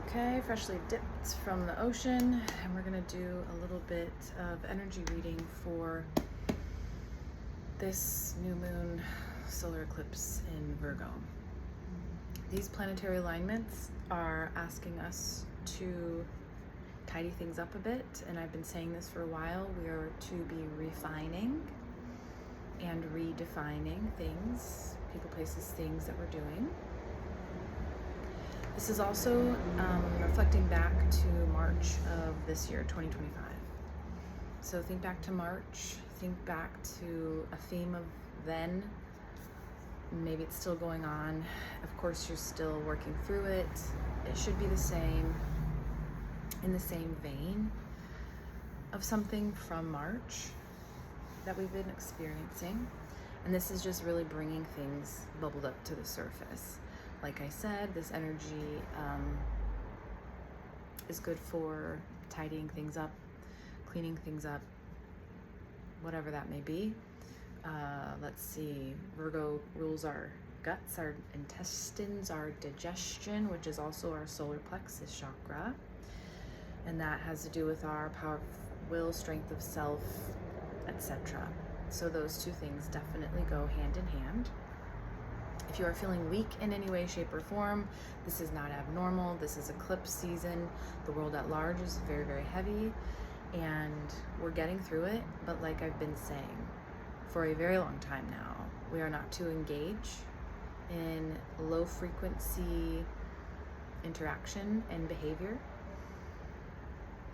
Okay, freshly dipped from the ocean, and we're gonna do a little bit of energy reading for this new moon solar eclipse in Virgo. These planetary alignments are asking us to tidy things up a bit, and I've been saying this for a while. We are to be refining and redefining things, people, places, things that we're doing. This is also reflecting back to March of this year, 2025. So think back to March, think back to a theme of then. Maybe it's still going on. Of course, you're still working through it. It should be the same, in the same vein of something from March that we've been experiencing. And this is just really bringing things bubbled up to the surface. Like I said, this energy is good for tidying things up, cleaning things up, whatever that may be. Let's see, Virgo rules our guts, our intestines, our digestion, which is also our solar plexus chakra. And that has to do with our power of will, strength of self, etc. So those two things definitely go hand in hand. If you are feeling weak in any way, shape, or form, this is not abnormal. This is eclipse season. The world at large is very, very heavy, and we're getting through it. But like I've been saying for a very long time now, we are not to engage in low frequency interaction and behavior.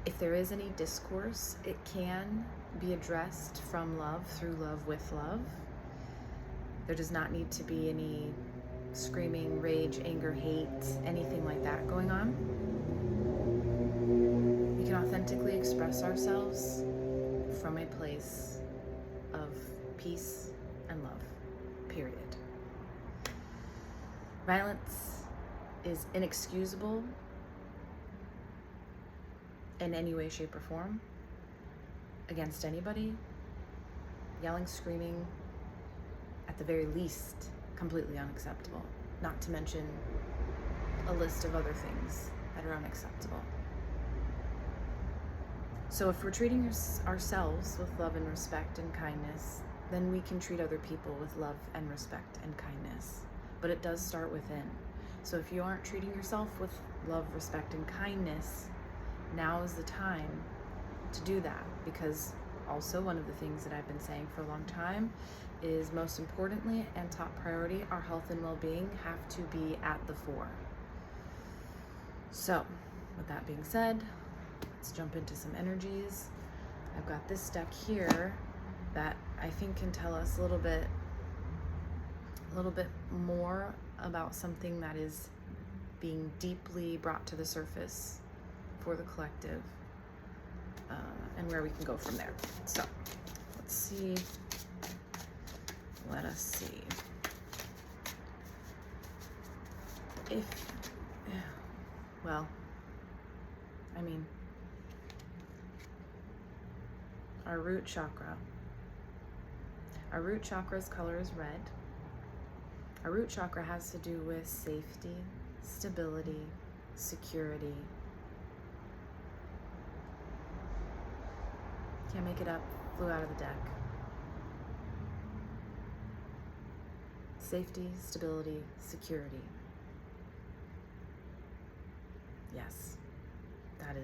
If there is any discourse, it can be addressed from love, through love, with love. There does not need to be any screaming, rage, anger, hate, anything like that going on. We can authentically express ourselves from a place of peace and love, period. Violence is inexcusable in any way, shape, or form against anybody. Yelling, screaming, at the very least, completely unacceptable. Not to mention a list of other things that are unacceptable. So if we're treating ourselves with love and respect and kindness, then we can treat other people with love and respect and kindness. But it does start within. So if you aren't treating yourself with love, respect, and kindness, now is the time to do that. Because also one of the things that I've been saying for a long time is, most importantly and top priority, our health and well-being have to be at the fore. So with that being said, let's jump into some energies. I've got this deck here that I think can tell us a little bit more about something that is being deeply brought to the surface for the collective, and where we can go from there. So let's see. Let us see. Our root chakra. Our root chakra's color is red. Our root chakra has to do with safety, stability, security. Can't make it up, flew out of the deck. Safety, stability, security. Yes, that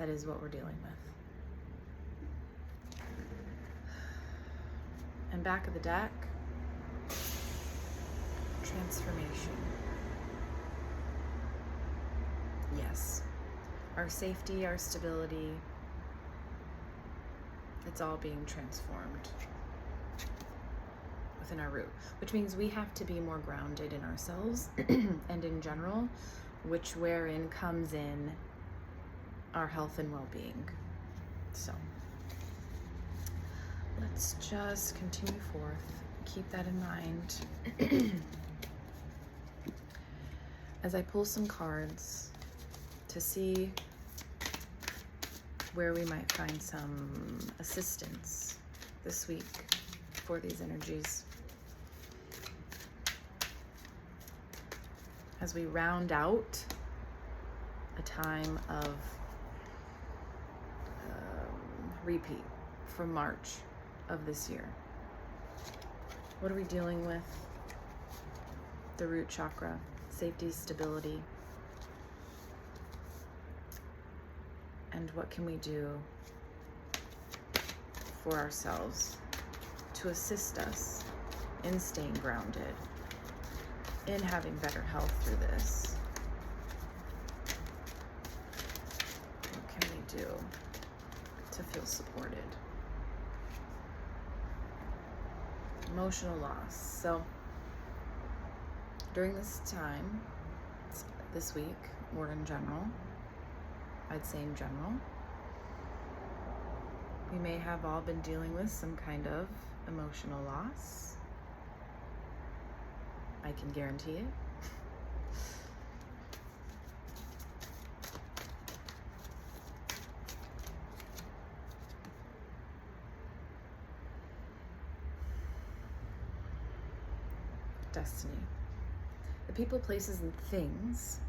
is what we're dealing with. And back of the deck, transformation. Yes, our safety, our stability, it's all being transformed within our root, which means we have to be more grounded in ourselves and in general, which wherein comes in our health and well-being. So let's just continue forth. Keep that in mind. As I pull some cards to see where we might find some assistance this week for these energies. As we round out time of repeat from March of this year. What are we dealing with? The root chakra, safety, stability. And what can we do for ourselves to assist us in staying grounded, in having better health through this? What can we do to feel supported? Emotional loss. So during this time, this week, or in general, I'd say in general, we may have all been dealing with some kind of emotional loss. I can guarantee it. Destiny. The people, places, and things.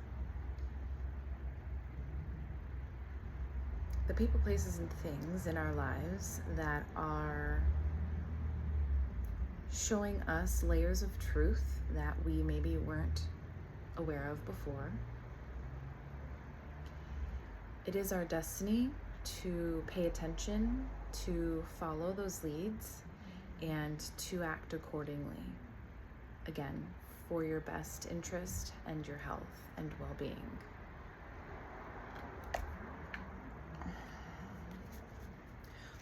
The people, places, and things in our lives that are showing us layers of truth that we maybe weren't aware of before. It is our destiny to pay attention, to follow those leads, and to act accordingly. Again, for your best interest and your health and well-being.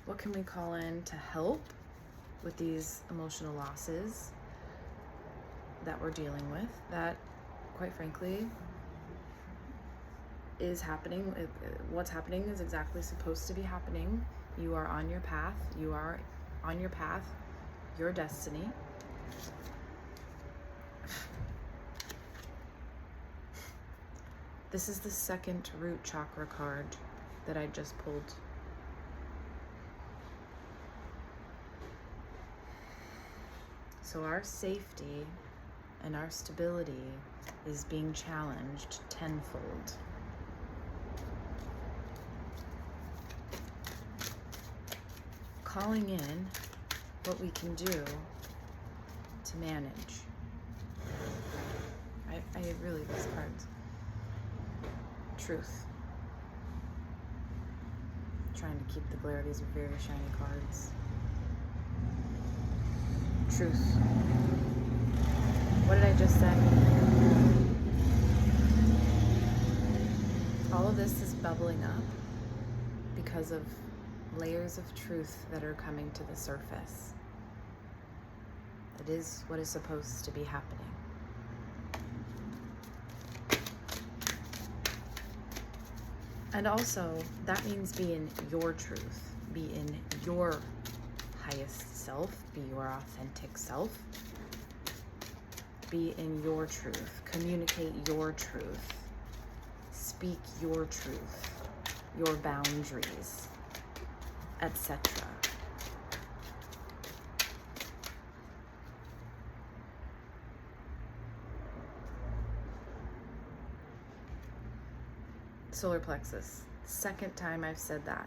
What can we call in to help with these emotional losses that we're dealing with, that, quite frankly, is happening? What's happening is exactly supposed to be happening. You are on your path. You are on your path, your destiny. This is the second root chakra card that I just pulled. So our safety and our stability is being challenged tenfold. Calling in what we can do to manage. I really, these cards. Truth. Trying to keep the glare. These are very shiny cards. Truth. What did I just say? All of this is bubbling up because of layers of truth that are coming to the surface. It is what is supposed to be happening. And also, that means be in your truth, be in your highest self, be your authentic self, be in your truth, communicate your truth, speak your truth, your boundaries, etc. Solar plexus. Second time I've said that.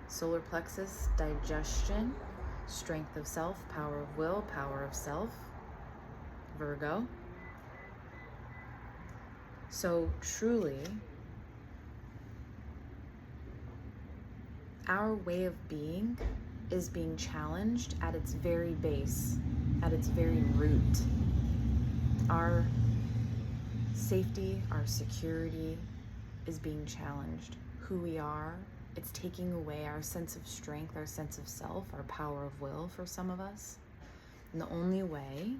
Solar plexus, digestion, strength of self, power of will, power of self. Virgo. So truly, our way of being is being challenged at its very base, at its very root. Our safety, our security is being challenged. Who we are, it's taking away our sense of strength, our sense of self, our power of will for some of us. And the only way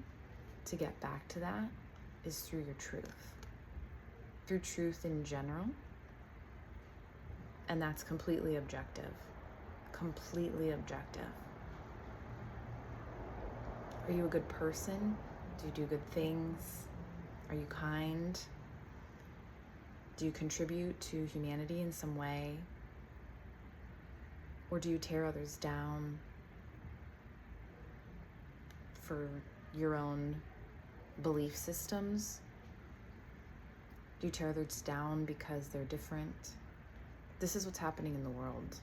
to get back to that is through your truth. Through truth in general. And that's completely objective. Completely objective. Are you a good person? Do you do good things? Are you kind? Do you contribute to humanity in some way? Or do you tear others down for your own belief systems? Do you tear others down because they're different? This is what's happening in the world.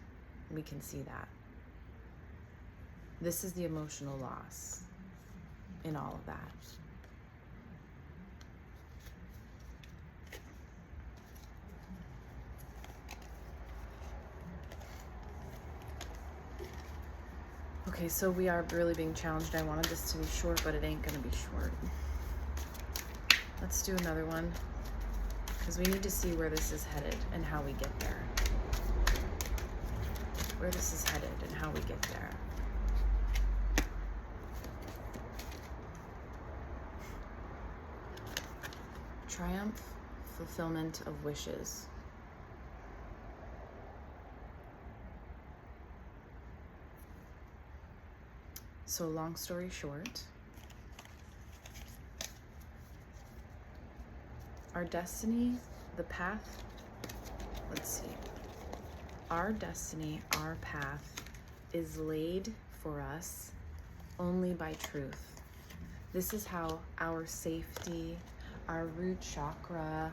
We can see that. This is the emotional loss in all of that. Okay, so we are really being challenged. I wanted this to be short, but it ain't gonna be short. Let's do another one, because we need to see where this is headed and how we get there. Where this is headed and how we get there. Triumph, fulfillment of wishes. So long story short, our destiny, the path, let's see. Our destiny, our path is laid for us only by truth. This is how our safety, our root chakra,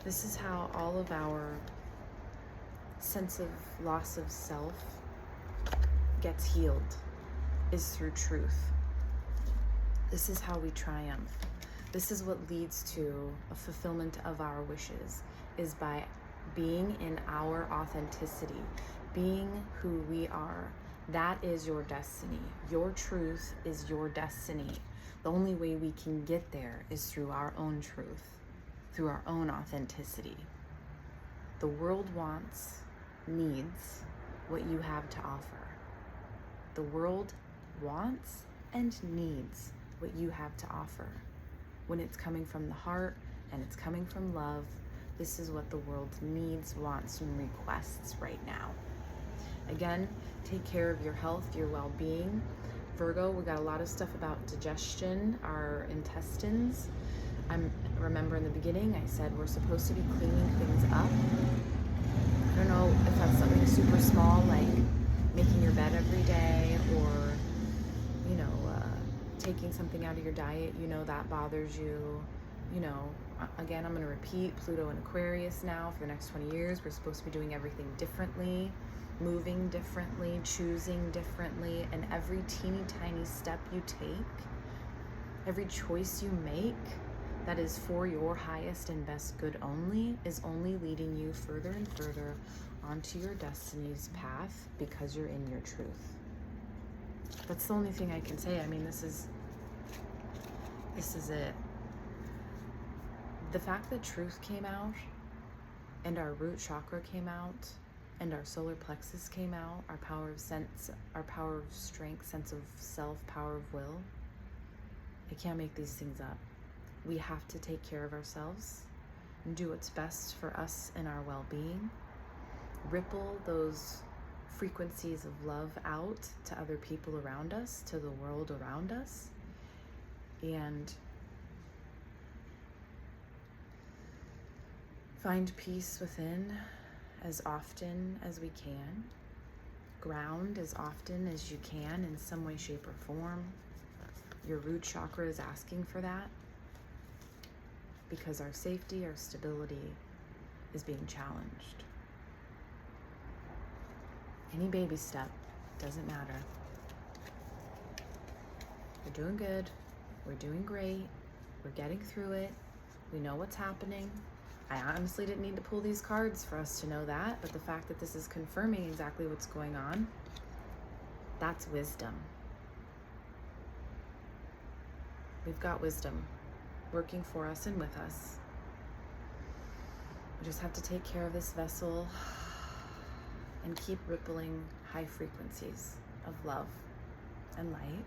this is how all of our sense of loss of self gets healed, is through truth. This is how we triumph. This is what leads to a fulfillment of our wishes, is by being in our authenticity, being who we are. That is your destiny. Your truth is your destiny. The only way we can get there is through our own truth, through our own authenticity. The world wants, needs what you have to offer. The world wants and needs what you have to offer. When it's coming from the heart and it's coming from love, this is what the world needs, wants, and requests right now. Again, take care of your health, your well-being. Virgo, we got a lot of stuff about digestion, our intestines. Remember in the beginning, I said we're supposed to be cleaning things up. I don't know if that's something super small, like making your bed every day, or taking something out of your diet, that bothers you. Again, I'm going to repeat, Pluto in Aquarius now for the next 20 years. We're supposed to be doing everything differently, moving differently, choosing differently, and every teeny tiny step you take, every choice you make that is for your highest and best good only, is only leading you further and further onto your destiny's path, because you're in your truth. That's the only thing I can say. I mean, this is it. The fact that truth came out, and our root chakra came out, and our solar plexus came out, our power of sense, our power of strength, sense of self, power of will, I can't make these things up. We have to take care of ourselves and do what's best for us and our well-being. Ripple those frequencies of love out to other people around us, to the world around us, and find peace within as often as we can. Ground as often as you can in some way, shape, or form. Your root chakra is asking for that, because our safety, our stability is being challenged. Any baby step, doesn't matter. We're doing good. We're doing great. We're getting through it. We know what's happening. I honestly didn't need to pull these cards for us to know that, but the fact that this is confirming exactly what's going on, that's wisdom. We've got wisdom working for us and with us. We just have to take care of this vessel and keep rippling high frequencies of love and light.